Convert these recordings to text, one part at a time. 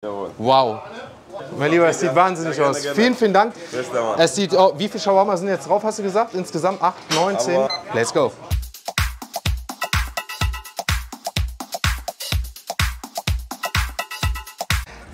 Jawohl. Wow. Mein Lieber, es sieht wahnsinnig aus. Vielen, vielen Dank. Es sieht, oh, wie viele Shawarma sind jetzt drauf, hast du gesagt? Insgesamt 8, 9, 10? Let's go.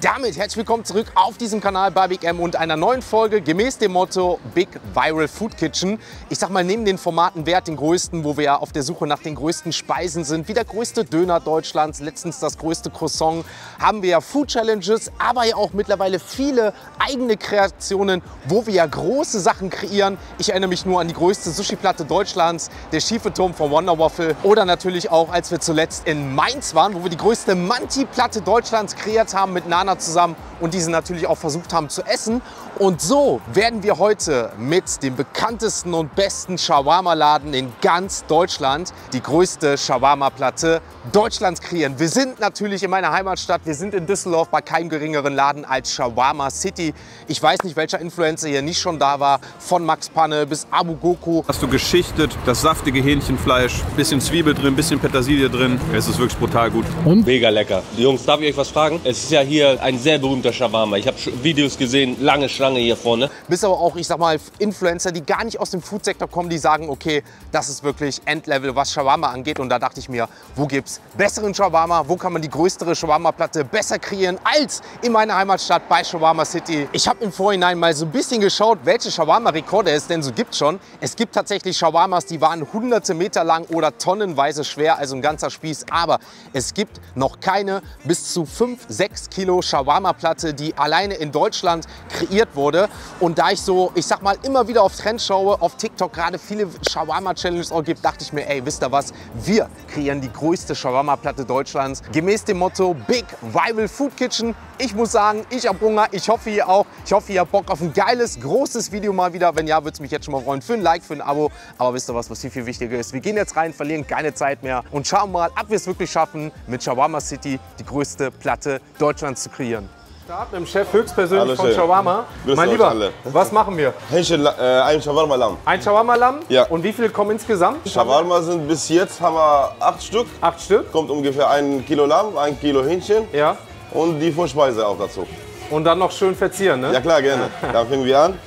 Damit herzlich willkommen zurück auf diesem Kanal bei Big M und einer neuen Folge gemäß dem Motto Big Viral Food Kitchen. Ich sag mal, neben den Formaten Wer hat den größten, wo wir ja auf der Suche nach den größten Speisen sind, wie der größte Döner Deutschlands, letztens das größte Croissant, haben wir ja Food Challenges, aber ja auch mittlerweile viele eigene Kreationen, wo wir ja große Sachen kreieren. Ich erinnere mich nur an die größte Sushi-Platte Deutschlands, der schiefe Turm von Wonder Waffle, oder natürlich auch, als wir zuletzt in Mainz waren, wo wir die größte Manti-Platte Deutschlands kreiert haben mit Nana zusammen und diese natürlich auch versucht haben zu essen. Und so werden wir heute mit dem bekanntesten und besten Shawarma-Laden in ganz Deutschland die größte Shawarma-Platte Deutschlands kreieren. Wir sind natürlich in meiner Heimatstadt, wir sind in Düsseldorf bei keinem geringeren Laden als Shawarma City. Ich weiß nicht, welcher Influencer hier nicht schon da war, von Max Panne bis Abu Goku. Hast du geschichtet, das saftige Hähnchenfleisch, bisschen Zwiebel drin, bisschen Petersilie drin. Es ist wirklich brutal gut. Und? Mega lecker. Jungs, darf ich euch was fragen? Es ist ja hier ein sehr berühmter Shawarma. Ich habe Videos gesehen, lange Schlange hier vorne. Bis aber auch, ich sag mal, Influencer, die gar nicht aus dem Foodsektor kommen, die sagen, okay, das ist wirklich Endlevel, was Shawarma angeht. Und da dachte ich mir, wo gibt's besseren Shawarma? Wo kann man die größere Shawarma-Platte besser kreieren als in meiner Heimatstadt bei Shawarma City? Ich habe im Vorhinein mal so ein bisschen geschaut, welche Shawarma-Rekorde es denn so gibt schon. Es gibt tatsächlich Shawarmas, die waren hunderte Meter lang oder tonnenweise schwer, also ein ganzer Spieß. Aber es gibt noch keine bis zu 5, 6 Kilo Shawarma-Platte, die alleine in Deutschland kreiert wurde. Und da ich so, ich sag mal, immer wieder auf Trends schaue, auf TikTok gerade viele Shawarma-Challenges auch gibt, dachte ich mir, ey, wisst ihr was? Wir kreieren die größte Shawarma-Platte Deutschlands. Gemäß dem Motto Big Viral Food Kitchen. Ich muss sagen, ich habe Hunger. Ich hoffe, ihr auch. Ich hoffe, ihr habt Bock auf ein geiles, großes Video mal wieder. Wenn ja, würde es mich jetzt schon mal freuen für ein Like, für ein Abo. Aber wisst ihr was viel, viel wichtiger ist? Wir gehen jetzt rein, verlieren keine Zeit mehr und schauen mal, ob wir es wirklich schaffen, mit Shawarma City die größte Platte Deutschlands zu kreieren. Start mit dem Chef höchstpersönlich von Shawarma. Mein Lieber, was machen wir? Ein Shawarma-Lamm. Ein Shawarma-Lamm? Ja. Und wie viele kommen insgesamt? Shawarma sind bis jetzt haben wir 8 Stück. 8 Stück? Kommt ungefähr 1 Kilo Lamm, 1 Kilo Hähnchen. Ja. Und die Vorspeise auch dazu. Und dann noch schön verzieren, ne? Ja klar, gerne. Dann fangen wir an.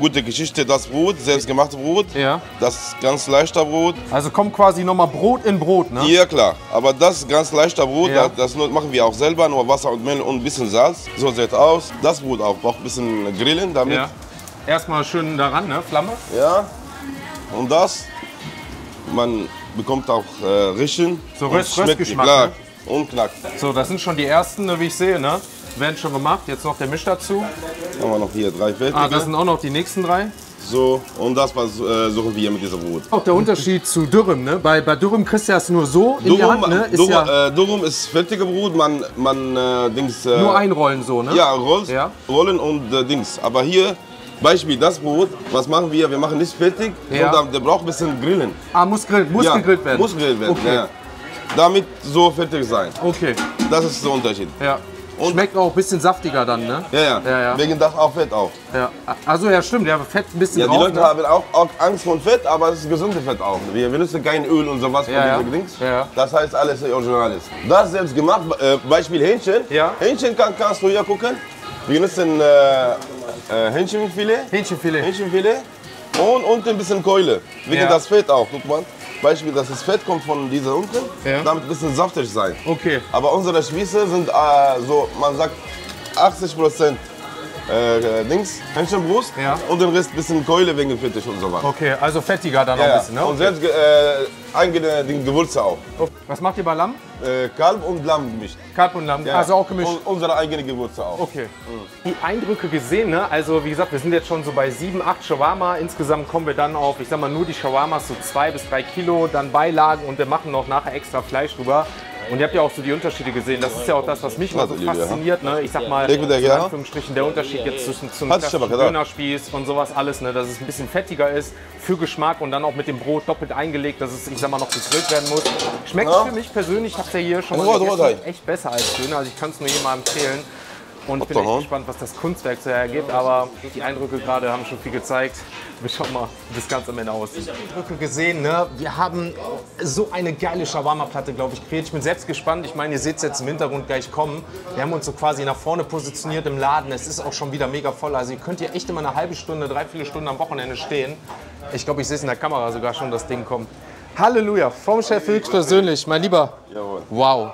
Gute Geschichte, das Brot, selbstgemachte Brot. Ja. Das ganz leichter Brot. Also kommt quasi nochmal Brot in Brot, ne? Ja klar, aber das ganz leichter Brot, Ja. das machen wir auch selber, nur Wasser und Mehl und ein bisschen Salz. So sieht es aus. Das Brot auch, braucht ein bisschen grillen damit. Ja. Erstmal schön daran, ne? Flamme. Ja. Und das, man bekommt auch Rischen. So Und schmeckt Röstgeschmack, klar. ne? Und knackt. So, das sind schon die ersten, ne, wie ich sehe, ne? Werden schon gemacht. Jetzt noch der Misch dazu. Haben wir noch hier 3 fertige. Ah, das sind auch noch die nächsten 3. So, und das suchen wir mit diesem Brot. Auch der Unterschied zu Dürüm, ne? Bei Dürüm kriegst du das nur so in die Hand, ne? Ist Durum ist fertige Brot, man Dings... nur einrollen so, ne? Ja, Ja. rollen und Dings. Aber hier, Beispiel, das Brot, was machen wir? Wir machen nicht fertig, Ja. sondern der braucht ein bisschen grillen. Ah, muss gegrillt werden? Muss gegrillt werden, Okay. ja. Damit so fertig sein. Okay, Das ist der Unterschied. ja. Und- Schmeckt auch ein bisschen saftiger dann, ne? Ja. Ja. Wegen das auch Fett auch. Ja. Also ja, stimmt, ja, Fett ein bisschen Ja, die drauf, Leute ne? haben auch Angst vor Fett, aber es ist gesundes Fett auch. Wir benutzen kein Öl und sowas von Ja, diesen Dings. ja. Das heißt, alles original ist. Das selbst gemacht, Beispiel Hähnchen. Ja. Hähnchen kannst du hier gucken. Wir benutzen Hähnchenfilet. Hähnchenfilet. Und ein bisschen Keule. Wegen Ja. das Fett auch, guck mal. Beispiel, das Fett kommt von dieser unten, Ja. damit ein bisschen saftig sein. Okay. Aber unsere Spieße sind so, man sagt 80% Dings, Hähnchenbrust Ja. und den Rest ein bisschen Keule wegen Fittich und so weiter. Okay, also fettiger dann noch ein bisschen, ne? Und selbst eigene Gewürze auch. Was macht ihr bei Lamm? Kalb und Lamm gemischt. Kalb und Lamm, Ja. also auch gemischt. Und unsere eigenen Gewürze auch. Okay. Die Eindrücke gesehen, ne? Also wie gesagt, wir sind jetzt schon so bei 7, 8 Shawarma. Insgesamt kommen wir dann auf, ich sag mal, nur die Shawarmas so 2 bis 3 Kilo, dann Beilagen und wir machen noch nachher extra Fleisch drüber. Und ihr habt ja auch so die Unterschiede gesehen. Das ist ja auch das, was mich mal so fasziniert. Ne? Ich sag mal, in Anführungsstrichen der Unterschied jetzt zwischen zum Dönerspieß und sowas alles, ne? Dass es ein bisschen fettiger ist für Geschmack und dann auch mit dem Brot doppelt eingelegt, dass es, ich sag mal, noch gegrillt werden muss. Schmeckt für mich persönlich, ich hab's ja hier schon mal gegessen, echt besser als Döner. Also ich kann es nur jedem mal empfehlen. Und ich bin echt gespannt, was das Kunstwerk so hergibt. Aber die Eindrücke gerade haben schon viel gezeigt. Wir schauen mal, wie das Ganze am Ende aussieht. Eindrücke gesehen, ne? Wir haben so eine geile Shawarma-Platte, glaube ich, kreiert. Ich bin selbst gespannt. Ich meine, ihr seht es jetzt im Hintergrund gleich kommen. Wir haben uns so quasi nach vorne positioniert im Laden. Es ist auch schon wieder mega voll. Also ihr könnt hier echt immer eine halbe Stunde, 3-4 Stunden am Wochenende stehen. Ich glaube, ich sehe es in der Kamera sogar schon, das Ding kommt. Halleluja, vom Chef höchstpersönlich, mein Lieber. Jawohl. Wow.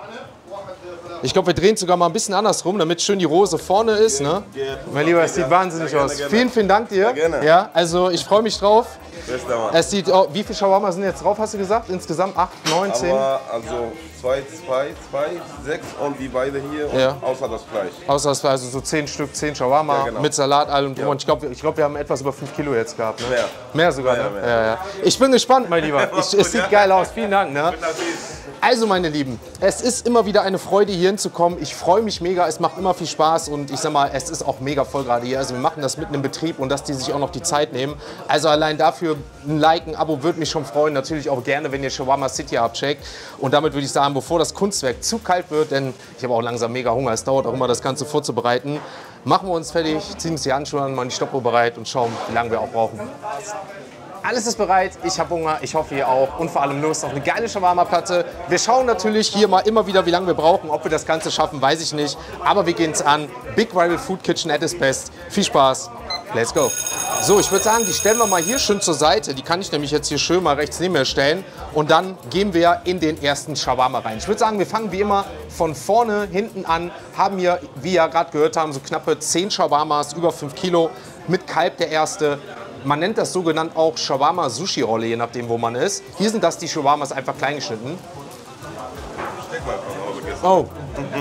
Ich glaube, wir drehen es sogar mal ein bisschen andersrum, damit schön die Rose vorne ist. Ne? Mein Lieber, es sieht wahnsinnig aus. Vielen, vielen Dank dir. Gerne. Ja, also ich freue mich drauf. Bester Mann. Es sieht, oh, wie viele Shawarma sind jetzt drauf, hast du gesagt? Insgesamt 8, 9, 10? Aber also 2, 6 und die beide hier, Ja. und außer das Fleisch. Außer das war also so 10 Stück, 10 Shawarma Ja, genau. mit Salat, allem drum. Ja. Und ich glaub, wir haben etwas über 5 Kilo jetzt gehabt. Ne? Mehr. Mehr sogar, Mehr, ne? mehr. Ja, ja. Ich bin gespannt, mein Lieber. Es sieht geil aus. Vielen Dank. Ne? Also, meine Lieben, es ist immer wieder eine Freude, hier hinzukommen. Ich freue mich mega. Es macht immer viel Spaß. Und ich sag mal, es ist auch mega voll gerade hier. Also, wir machen das mitten im Betrieb und dass die sich auch noch die Zeit nehmen. Also, allein dafür ein Like, ein Abo würde mich schon freuen. Natürlich auch gerne, wenn ihr Shawarma City abcheckt. Und damit würde ich sagen, bevor das Kunstwerk zu kalt wird, denn ich habe auch langsam mega Hunger. Es dauert auch immer, das Ganze vorzubereiten. Machen wir uns fertig, ziehen uns die Handschuhe an, machen die Stoppuhr bereit und schauen, wie lange wir auch brauchen. Alles ist bereit, ich habe Hunger, ich hoffe ihr auch und vor allem Lust auf eine geile Shawarma-Platte. Wir schauen natürlich hier mal immer wieder, wie lange wir brauchen. Ob wir das Ganze schaffen, weiß ich nicht. Aber wir gehen es an. Big Rival Food Kitchen at its best. Viel Spaß, let's go. So, ich würde sagen, die stellen wir mal hier schön zur Seite. Die kann ich nämlich jetzt hier schön mal rechts neben mir stellen. Und dann gehen wir in den ersten Shawarma rein. Ich würde sagen, wir fangen wie immer von vorne, hinten an. Haben hier, wie ihr gerade gehört haben, so knappe 10 Shawarmas, über 5 Kilo. Mit Kalb der erste. Man nennt das sogenannt auch Shawarma-Sushi-Rolle, je nachdem, wo man ist. Hier sind das die Shawarmas einfach klein geschnitten. Oh,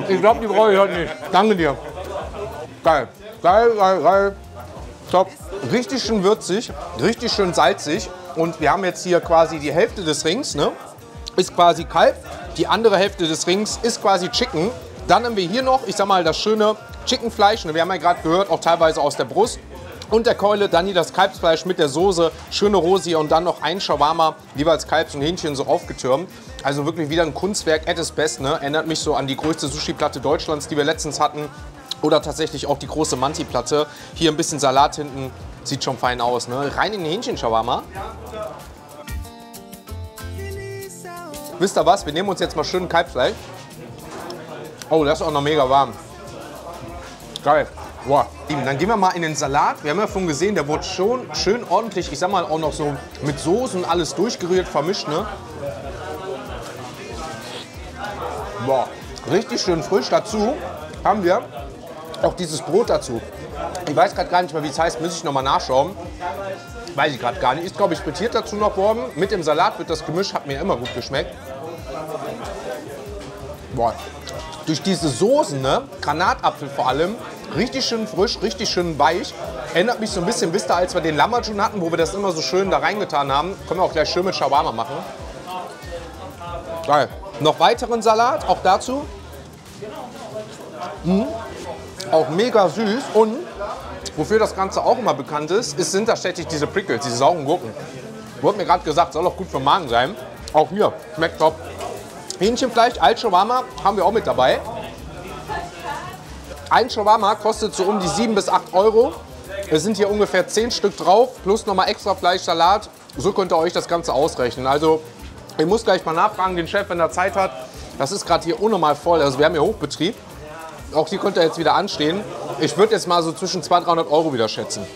ich glaube, die brauche ich heute nicht. Danke dir. Geil, geil, geil, geil. Top. Richtig schön würzig, richtig schön salzig. Und wir haben jetzt hier quasi die Hälfte des Rings, ne? Ist quasi Kalb. Die andere Hälfte des Rings ist quasi Chicken. Dann haben wir hier noch, ich sag mal, das schöne Chickenfleisch. Wir haben ja gerade gehört, auch teilweise aus der Brust. Und der Keule, dann hier das Kalbsfleisch mit der Soße, schöne Rosi und dann noch ein Shawarma, jeweils Kalbs und Hähnchen so aufgetürmt. Also wirklich wieder ein Kunstwerk at its best, ne? Erinnert mich so an die größte Sushi-Platte Deutschlands, die wir letztens hatten. Oder tatsächlich auch die große Manti-Platte. Hier ein bisschen Salat hinten, sieht schon fein aus, ne? Rein in den Hähnchen-Shawarma. Wisst ihr was? Wir nehmen uns jetzt mal schön Kalbsfleisch. Oh, das ist auch noch mega warm. Geil. Boah. Dann gehen wir mal in den Salat. Wir haben ja vorhin gesehen, der wurde schon schön ordentlich, ich sag mal auch noch so mit Soßen alles durchgerührt, vermischt, ne? Boah, richtig schön frisch. Dazu haben wir auch dieses Brot dazu. Ich weiß gerade gar nicht mehr, wie es heißt, muss ich noch mal nachschauen. Weiß ich gerade gar nicht. Ist, glaube ich, frittiert dazu noch worden. Mit dem Salat wird das Gemisch, hat mir immer gut geschmeckt. Boah. Durch diese Soßen, ne? Granatapfel vor allem, richtig schön frisch, richtig schön weich. Erinnert mich so ein bisschen, wisst ihr, als wir den Lamajun hatten, wo wir das immer so schön da reingetan haben. Können wir auch gleich schön mit Shawarma machen. Geil. Noch weiteren Salat, auch dazu. Auch mega süß. Und wofür das Ganze auch immer bekannt ist, sind tatsächlich diese Prickles, diese sauren Gurken. Wurde mir gerade gesagt, soll auch gut für den Magen sein. Auch hier, schmeckt top. Hähnchenfleisch, Al-Shawarma haben wir auch mit dabei. Ein Shawarma kostet so um die 7 bis 8 Euro. Es sind hier ungefähr 10 Stück drauf, plus nochmal extra Fleisch, Salat. So könnt ihr euch das Ganze ausrechnen. Also ich muss gleich mal nachfragen, den Chef, wenn er Zeit hat. Das ist gerade hier unnormal voll. Also wir haben hier Hochbetrieb. Auch hier könnt ihr jetzt wieder anstehen. Ich würde jetzt mal so zwischen 200 und 300 Euro wieder schätzen.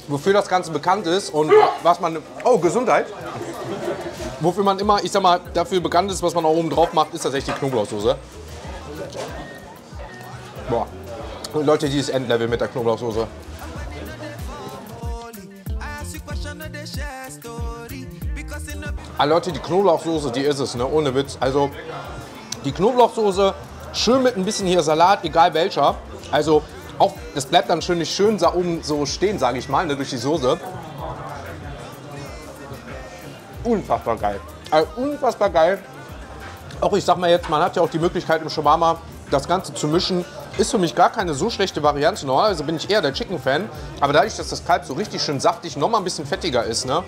Wofür das Ganze bekannt ist und was man... Oh, Gesundheit! Wofür man immer, ich sag mal, dafür bekannt ist, was man auch oben drauf macht, ist tatsächlich die Knoblauchsoße. Boah. Und Leute, dieses Endlevel mit der Knoblauchsoße. Ah, Leute, die Knoblauchsoße, die ist es, ne? Ohne Witz. Also, die Knoblauchsoße, schön mit ein bisschen hier Salat, egal welcher. Also, auch, das bleibt dann schön da oben so stehen, sage ich mal, ne, durch die Soße. Unfassbar geil. Also unfassbar geil. Auch ich sag mal jetzt, man hat ja auch die Möglichkeit im Shawarma das Ganze zu mischen. Ist für mich gar keine so schlechte Variante. Normalerweise bin ich eher der Chicken-Fan. Aber dadurch, dass das Kalb so richtig schön saftig, noch mal ein bisschen fettiger ist, ne,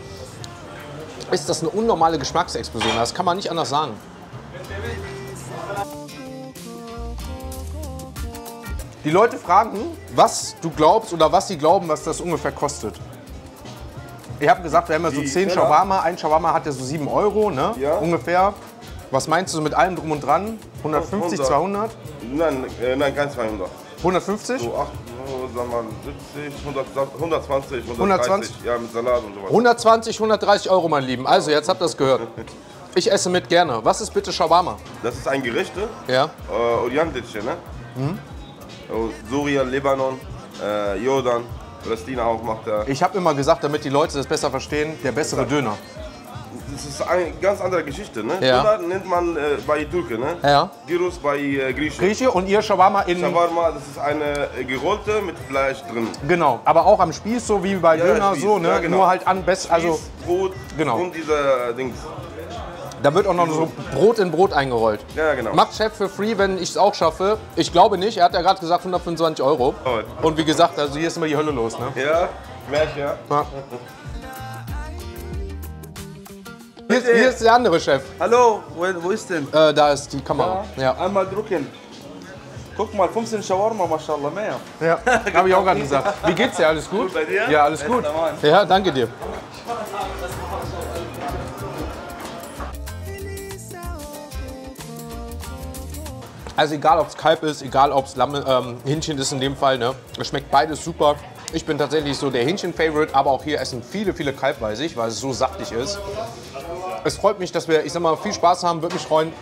ist das eine unnormale Geschmacksexplosion. Das kann man nicht anders sagen. Die Leute fragen, was du glaubst oder was sie glauben, was das ungefähr kostet. Ich habe gesagt, wir haben ja so 10 Shawarma. Ein Shawarma hat ja so 7 Euro, ne? Ja. Ungefähr. Was meinst du so mit allem drum und dran? 150, 100. 200? Nein, kein 200. 150? So 8, sagen wir mal 70, 120, 130. 120? Ja, mit Salat und so weiter. 120, 130 Euro, mein Lieben. Also, jetzt habt ihr es gehört. Ich esse mit gerne. Was ist bitte Shawarma? Das ist ein Gericht, Ja. orientisch, ne? Aus Syrien, Libanon, Jordan, Palästina auch macht er. Ich habe immer gesagt, damit die Leute das besser verstehen, der bessere Döner. Das ist eine ganz andere Geschichte, ne? Ja. Döner nennt man bei Türken, ne? Ja. Gyros bei Griechen. Grieche und ihr Shawarma in... Shawarma, das ist eine gerollte mit Fleisch drin. Genau, aber auch am Spieß, so wie bei Döner, Spieß, so, ne? ja, genau. Nur halt an best, also Spieß, Brot Genau. und dieser Dings. da wird auch noch so Brot in Brot eingerollt. Ja, genau. Macht Chef für free, wenn ich es auch schaffe. Ich glaube nicht, er hat ja gerade gesagt 125 Euro. Oh. Und wie gesagt, also hier ist immer die Hölle los, ne? Ja, Märchen, ja. Ja. Hier ist der andere Chef. Hallo, wo ist denn? Da ist die Kamera. Ja, Einmal drücken. Guck mal, 15 Shawarma, mashallah, mehr. ja. Habe ich auch gerade gesagt. Wie geht's dir? Alles gut? Bei dir? Ja, alles gut. Bester Mann. Ja, danke dir. Also egal, ob es Kalb ist, egal, ob es Hähnchen ist in dem Fall, ne? Es schmeckt beides super. Ich bin tatsächlich so der Hähnchen-Favorite, aber auch hier essen viele, viele Kalb, weiß ich, weil es so saftig ist. Es freut mich, dass wir, ich sag mal, viel Spaß haben, würde mich freuen.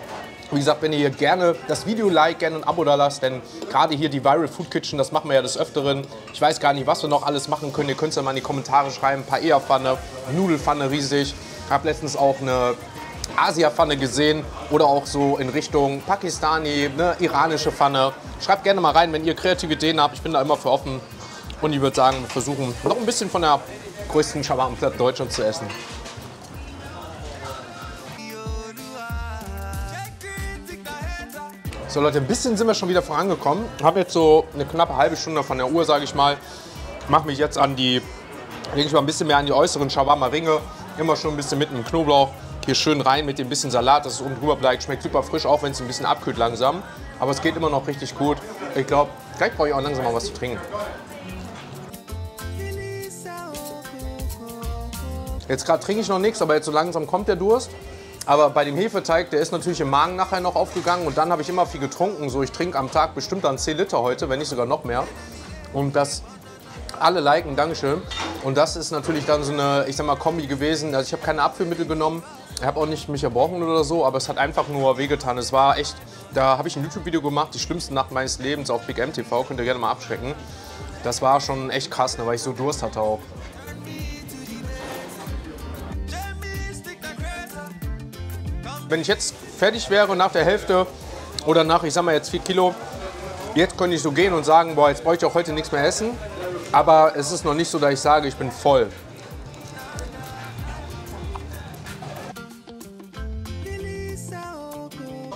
Wie gesagt, wenn ihr hier gerne das Video liked, gerne ein Abo da lasst, denn gerade hier die Viral Food Kitchen, das machen wir ja des Öfteren. Ich weiß gar nicht, was wir noch alles machen können. Ihr könnt es ja mal in die Kommentare schreiben. Paella-Pfanne, Nudelfanne riesig. Ich habe letztens auch eine Asia-Pfanne gesehen oder auch so in Richtung Pakistani, eine iranische Pfanne. Schreibt gerne mal rein, wenn ihr kreative Ideen habt. Ich bin da immer für offen. Und ich würde sagen, wir versuchen noch ein bisschen von der größten Shawarma-Platte Deutschlands zu essen. So Leute, ein bisschen sind wir schon wieder vorangekommen. Habe jetzt so eine knappe halbe Stunde von der Uhr, sage ich mal. Mache mich jetzt an die, denke ich mal, ein bisschen mehr an die äußeren Shawarma-Ringe. Immer schon ein bisschen mit einem Knoblauch. Hier schön rein mit dem bisschen Salat, dass es oben drüber bleibt. Schmeckt super frisch, auch wenn es ein bisschen abkühlt langsam. Aber es geht immer noch richtig gut. Ich glaube, gleich brauche ich auch langsam mal was zu trinken. Jetzt gerade trinke ich noch nichts, aber jetzt so langsam kommt der Durst. Aber bei dem Hefeteig, der ist natürlich im Magen nachher noch aufgegangen und dann habe ich immer viel getrunken. So, ich trinke am Tag bestimmt dann 10 Liter heute, wenn nicht sogar noch mehr. Und das alle liken, Dankeschön. Und das ist natürlich dann so eine, ich sag mal, Kombi gewesen. Also ich habe keine Abführmittel genommen, ich habe auch nicht mich erbrochen oder so, aber es hat einfach nur wehgetan. Es war echt, da habe ich ein YouTube-Video gemacht, die schlimmste Nacht meines Lebens auf Big M TV, könnt ihr gerne mal abchecken. Das war schon echt krass, ne, weil ich so Durst hatte auch. Wenn ich jetzt fertig wäre nach der Hälfte oder nach, ich sag mal jetzt 4 Kilo, jetzt könnte ich so gehen und sagen, boah, jetzt bräuchte ich auch heute nichts mehr essen. Aber es ist noch nicht so, dass ich sage, ich bin voll.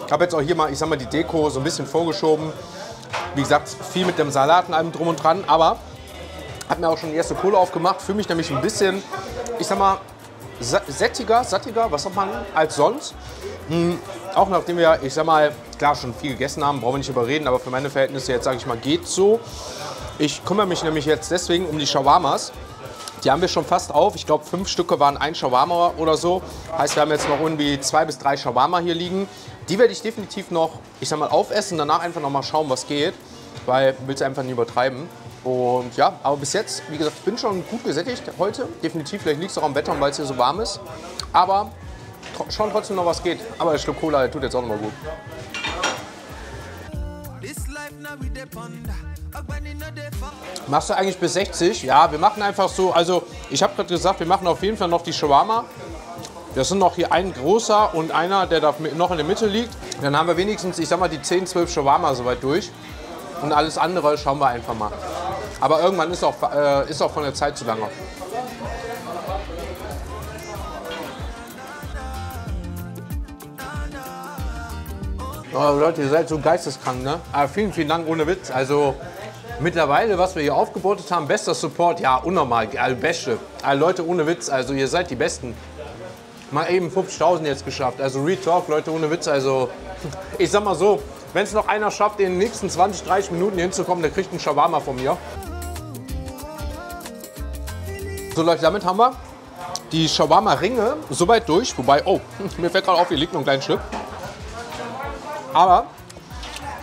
Ich habe jetzt auch hier mal, ich sag mal, die Deko so ein bisschen vorgeschoben. Wie gesagt, viel mit dem Salat und allem drum und dran, aber habe mir auch schon die erste Kohle aufgemacht. Fühle mich nämlich ein bisschen, ich sag mal, sattiger, was hat man als sonst. Auch nachdem wir, ich sag mal, klar schon viel gegessen haben, brauchen wir nicht überreden, aber für meine Verhältnisse jetzt, sage ich mal, geht's so. Ich kümmere mich nämlich jetzt deswegen um die Shawarmas. Die haben wir schon fast auf. Ich glaube, 5 Stücke waren ein Shawarma oder so. Heißt, wir haben jetzt noch irgendwie 2 bis 3 Shawarma hier liegen. Die werde ich definitiv noch, ich sag mal, aufessen, danach einfach noch mal schauen, was geht. Weil ich will es einfach nicht übertreiben. Und ja, aber bis jetzt, wie gesagt, ich bin schon gut gesättigt heute. Definitiv, vielleicht liegt es auch am Wetter, weil es hier so warm ist. Aber schauen trotzdem noch, was geht. Aber der Schluck Cola, der tut jetzt auch noch mal gut. Machst du eigentlich bis 60? Ja, wir machen einfach so, also ich habe gerade gesagt, wir machen auf jeden Fall noch die Shawarma. Das sind noch hier ein großer und einer, der da noch in der Mitte liegt. Dann haben wir wenigstens, ich sag mal, die 10, 12 Shawarma soweit durch. Und alles andere schauen wir einfach mal. Aber irgendwann ist auch von der Zeit zu lange. Oh, Leute, ihr seid so geisteskrank, ne? Aber vielen, vielen Dank, ohne Witz. Also mittlerweile, was wir hier aufgebaut haben, bester Support, ja, unnormal, beste. Also, Leute, ohne Witz, also ihr seid die Besten. Mal eben 50.000 jetzt geschafft. Also Real Talk, Leute, ohne Witz, also ich sag mal so, Wenn es noch einer schafft, in den nächsten 20, 30 Minuten hier hinzukommen, der kriegt einen Shawarma von mir. So Leute, damit haben wir die Shawarma-Ringe soweit durch. Wobei, oh, mir fällt gerade auf, hier liegt noch ein kleines Stück. Aber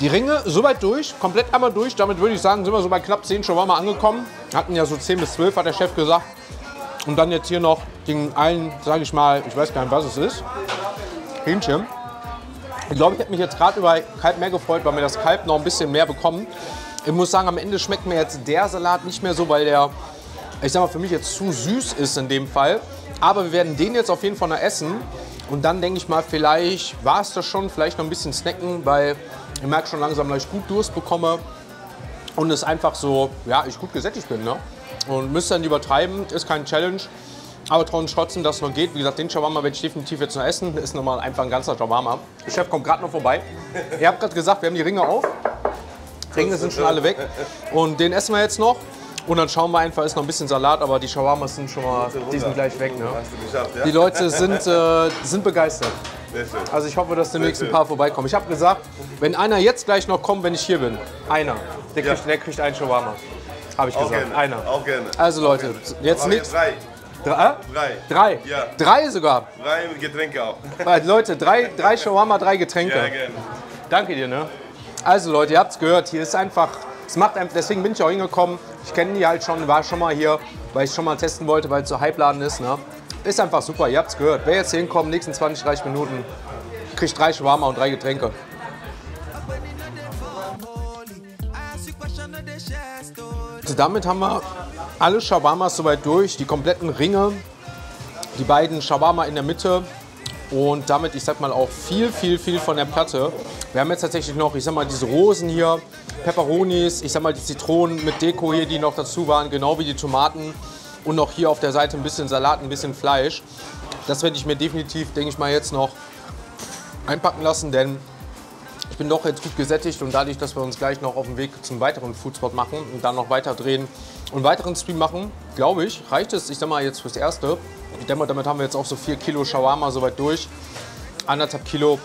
die Ringe soweit durch, komplett einmal durch. Damit würde ich sagen, sind wir so bei knapp 10 Shawarma angekommen. Hatten ja so 10 bis 12, hat der Chef gesagt. Und dann jetzt hier noch den einen, sage ich mal, ich weiß gar nicht, was es ist, Hähnchen. Ich glaube, ich hätte mich jetzt gerade über Kalb mehr gefreut, weil wir das Kalb noch ein bisschen mehr bekommen. Ich muss sagen, am Ende schmeckt mir jetzt der Salat nicht mehr so, weil der, ich sag mal, für mich jetzt zu süß ist in dem Fall. Aber wir werden den jetzt auf jeden Fall noch essen. Und dann denke ich mal, vielleicht war es das schon, vielleicht noch ein bisschen snacken, weil ich merke schon langsam, dass ich gut Durst bekomme. Und es einfach so, ja, ich gut gesättigt bin, ne? Und müsst ihr nicht übertreiben, ist kein Challenge. Aber trotzdem, dass es noch geht. Wie gesagt, den Shawarma werde ich definitiv jetzt noch essen. Das ist nochmal einfach ein ganzer Shawarma. Der Chef kommt gerade noch vorbei. Ihr habt gerade gesagt, wir haben die Ringe auf. Ringe sind schon alle weg. Und den essen wir jetzt noch. Und dann schauen wir einfach, ist noch ein bisschen Salat, aber die Shawarmas sind schon mal, die sind gleich weg. Ne? Die Leute sind begeistert. Also ich hoffe, dass demnächst ein paar vorbeikommen. Ich habe gesagt, wenn einer jetzt gleich noch kommt, wenn ich hier bin, einer, der kriegt einen Shawarma. Habe ich gesagt, gerne. einer. Auch gerne. Also Leute, jetzt nichts. Drei. Drei? Ja. 3 sogar? 3 mit Getränke auch. Leute, 3 Shawarma, 3 Getränke. Ja, gerne. Danke dir, ne? Also Leute, ihr habt es gehört, hier ist einfach, es macht einfach, deswegen bin ich auch hingekommen. Ich kenne die halt schon, war schon mal hier, weil ich schon mal testen wollte, weil es so Hype-Laden ist, ne? Ist einfach super, ihr habt es gehört. Wer jetzt hier hinkommt, nächsten 20, 30 Minuten, kriegt 3 Shawarma und 3 Getränke. Also damit haben wir alle Shawarmas soweit durch, die kompletten Ringe, die beiden Shawarma in der Mitte und damit, ich sag mal, auch viel von der Platte. Wir haben jetzt tatsächlich noch, ich sag mal, diese Rosen hier, Peperonis, ich sag mal, die Zitronen mit Deko hier, die noch dazu waren, genau wie die Tomaten und noch hier auf der Seite ein bisschen Salat, ein bisschen Fleisch. Das werde ich mir definitiv, denke ich mal, jetzt noch einpacken lassen, denn ich bin doch jetzt gut gesättigt und dadurch, dass wir uns gleich noch auf dem Weg zum weiteren Foodspot machen und dann noch weiter drehen und einen weiteren Stream machen, glaube ich, reicht es, ich sag mal, jetzt fürs Erste. Ich denke mal, damit haben wir jetzt auch so 4 Kilo Shawarma soweit durch. 1,5 Kilo,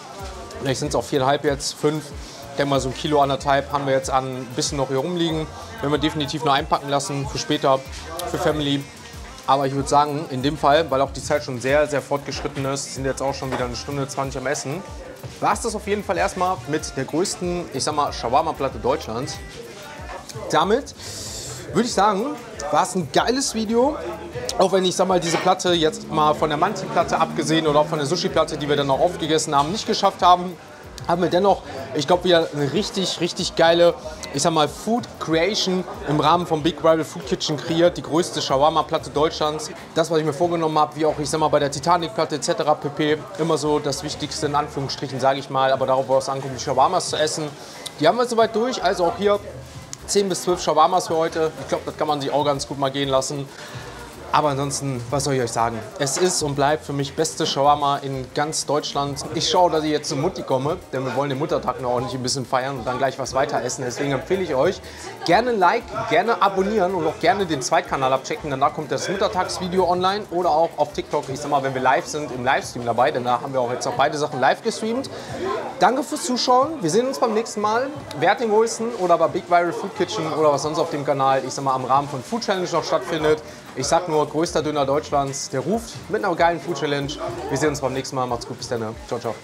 vielleicht sind es auch 4,5 jetzt, 5. Ich denke mal, so 1,5 Kilo haben wir jetzt an ein bisschen noch hier rumliegen. Werden wir definitiv noch einpacken lassen für später, für Family. Aber ich würde sagen, in dem Fall, weil auch die Zeit schon sehr fortgeschritten ist, sind jetzt auch schon wieder 1 Stunde 20 am Essen, war es das auf jeden Fall erstmal mit der größten, ich sag mal, Shawarma-Platte Deutschlands. Damit würde ich sagen, war es ein geiles Video. Auch wenn ich sag mal, diese Platte jetzt mal von der Manti-Platte abgesehen oder auch von der Sushi-Platte, die wir dann noch aufgegessen haben, nicht geschafft haben, haben wir dennoch, ich glaube, wieder eine richtig geile, ich sag mal, Food Creation im Rahmen vom Big Rival Food Kitchen kreiert. Die größte Shawarma-Platte Deutschlands. Das, was ich mir vorgenommen habe, wie auch, ich sag mal, bei der Titanic-Platte etc. pp. Immer so das Wichtigste in Anführungsstrichen, sage ich mal. Aber darauf, wo es ankommt, die Shawarmas zu essen. Die haben wir soweit durch. Also auch hier 10 bis 12 Shawarmas für heute. Ich glaube, das kann man sich auch ganz gut mal gehen lassen. Aber ansonsten, was soll ich euch sagen? Es ist und bleibt für mich beste Shawarma in ganz Deutschland. Ich schaue, dass ich jetzt zu Mutti komme, denn wir wollen den Muttertag noch ordentlich ein bisschen feiern und dann gleich was weiter essen. Deswegen empfehle ich euch, gerne ein Like, gerne abonnieren und auch gerne den Zweitkanal abchecken, denn da kommt das Muttertagsvideo online oder auch auf TikTok. Ich sag mal, wenn wir live sind, im Livestream dabei, denn da haben wir auch jetzt auch beide Sachen live gestreamt. Danke fürs Zuschauen. Wir sehen uns beim nächsten Mal. Wer hat den größten oder bei Big Viral Food Kitchen oder was sonst auf dem Kanal, ich sag mal, im Rahmen von Food Challenge noch stattfindet. Ich sag nur, größter Döner Deutschlands, der ruft mit einer geilen Food Challenge. Wir sehen uns beim nächsten Mal. Macht's gut, bis dann. Ciao, ciao.